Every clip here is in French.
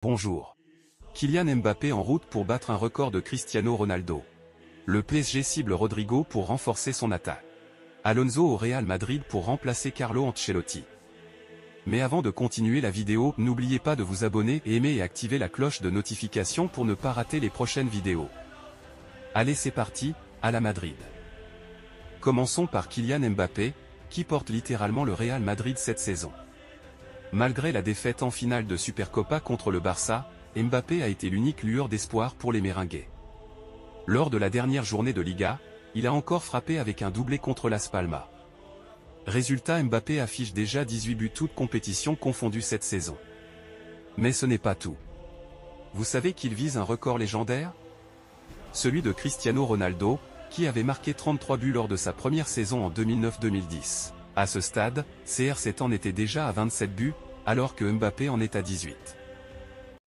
Bonjour. Kylian Mbappé en route pour battre un record de Cristiano Ronaldo. Le PSG cible Rodrigo pour renforcer son attaque. Alonso au Real Madrid pour remplacer Carlo Ancelotti. Mais avant de continuer la vidéo, n'oubliez pas de vous abonner et aimer et activer la cloche de notification pour ne pas rater les prochaines vidéos. Allez, c'est parti, à la Madrid. Commençons par Kylian Mbappé, qui porte littéralement le Real Madrid cette saison. Malgré la défaite en finale de Supercopa contre le Barça, Mbappé a été l'unique lueur d'espoir pour les Merengues. Lors de la dernière journée de Liga, il a encore frappé avec un doublé contre Las Palmas. Résultat, Mbappé affiche déjà 18 buts toutes compétitions confondues cette saison. Mais ce n'est pas tout. Vous savez qu'il vise un record légendaire? Celui de Cristiano Ronaldo, qui avait marqué 33 buts lors de sa première saison en 2009-2010. À ce stade, CR7 en était déjà à 27 buts, alors que Mbappé en est à 18.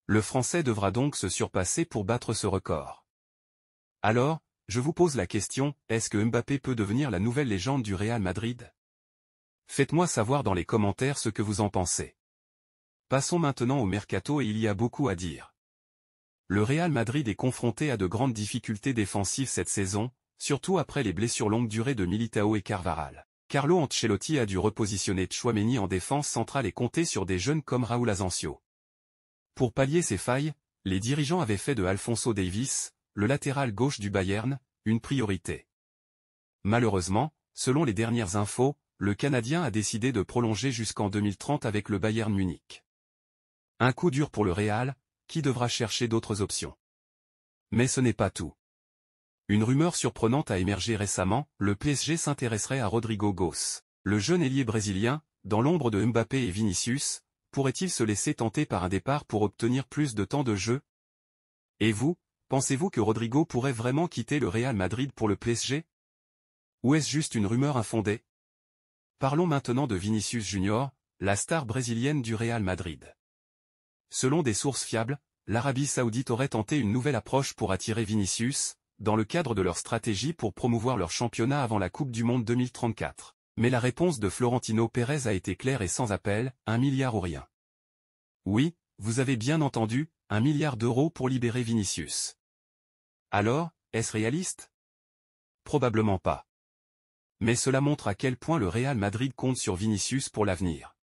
Le Français devra donc se surpasser pour battre ce record. Alors, je vous pose la question, est-ce que Mbappé peut devenir la nouvelle légende du Real Madrid? Faites-moi savoir dans les commentaires ce que vous en pensez. Passons maintenant au mercato et il y a beaucoup à dire. Le Real Madrid est confronté à de grandes difficultés défensives cette saison, surtout après les blessures longue durée de Militao et Carvajal. Carlo Ancelotti a dû repositionner Tchouaméni en défense centrale et compter sur des jeunes comme Raúl Asensio. Pour pallier ces failles, les dirigeants avaient fait de Alphonso Davies, le latéral gauche du Bayern, une priorité. Malheureusement, selon les dernières infos, le Canadien a décidé de prolonger jusqu'en 2030 avec le Bayern Munich. Un coup dur pour le Real, qui devra chercher d'autres options. Mais ce n'est pas tout. Une rumeur surprenante a émergé récemment, le PSG s'intéresserait à Rodrigo Goes. Le jeune ailier brésilien, dans l'ombre de Mbappé et Vinicius, pourrait-il se laisser tenter par un départ pour obtenir plus de temps de jeu? Et vous, pensez-vous que Rodrigo pourrait vraiment quitter le Real Madrid pour le PSG? Ou est-ce juste une rumeur infondée? Parlons maintenant de Vinicius Junior, la star brésilienne du Real Madrid. Selon des sources fiables, l'Arabie Saoudite aurait tenté une nouvelle approche pour attirer Vinicius, dans le cadre de leur stratégie pour promouvoir leur championnat avant la Coupe du Monde 2034. Mais la réponse de Florentino Pérez a été claire et sans appel, 1 milliard ou rien. Oui, vous avez bien entendu, 1 milliard d'euros pour libérer Vinicius. Alors, est-ce réaliste? Probablement pas. Mais cela montre à quel point le Real Madrid compte sur Vinicius pour l'avenir.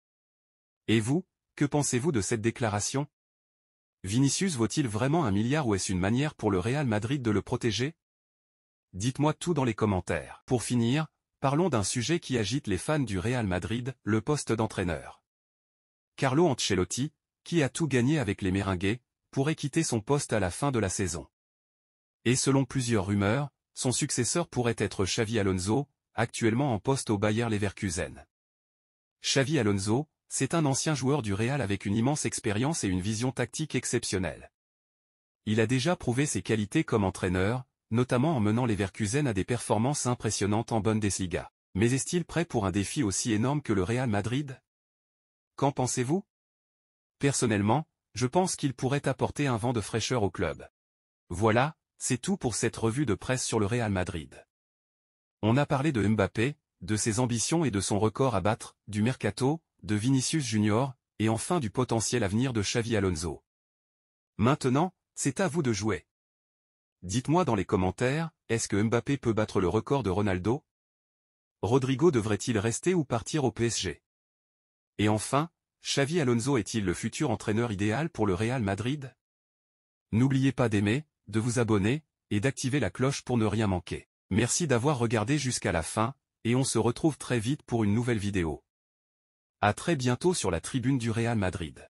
Et vous, que pensez-vous de cette déclaration? Vinicius vaut-il vraiment 1 milliard ou est-ce une manière pour le Real Madrid de le protéger? Dites-moi tout dans les commentaires. Pour finir, parlons d'un sujet qui agite les fans du Real Madrid, le poste d'entraîneur. Carlo Ancelotti, qui a tout gagné avec les Merengues, pourrait quitter son poste à la fin de la saison. Et selon plusieurs rumeurs, son successeur pourrait être Xavi Alonso, actuellement en poste au Bayer Leverkusen. Xavi Alonso, c'est un ancien joueur du Real avec une immense expérience et une vision tactique exceptionnelle. Il a déjà prouvé ses qualités comme entraîneur, notamment en menant Leverkusen à des performances impressionnantes en Bundesliga. Mais est-il prêt pour un défi aussi énorme que le Real Madrid? Qu'en pensez-vous? Personnellement, je pense qu'il pourrait apporter un vent de fraîcheur au club. Voilà, c'est tout pour cette revue de presse sur le Real Madrid. On a parlé de Mbappé, de ses ambitions et de son record à battre, du mercato, de Vinicius Junior, et enfin du potentiel avenir de Xavi Alonso. Maintenant, c'est à vous de jouer. Dites-moi dans les commentaires, est-ce que Mbappé peut battre le record de Ronaldo? Rodrigo devrait-il rester ou partir au PSG? Et enfin, Xavi Alonso est-il le futur entraîneur idéal pour le Real Madrid? N'oubliez pas d'aimer, de vous abonner, et d'activer la cloche pour ne rien manquer. Merci d'avoir regardé jusqu'à la fin, et on se retrouve très vite pour une nouvelle vidéo. À très bientôt sur la tribune du Real Madrid.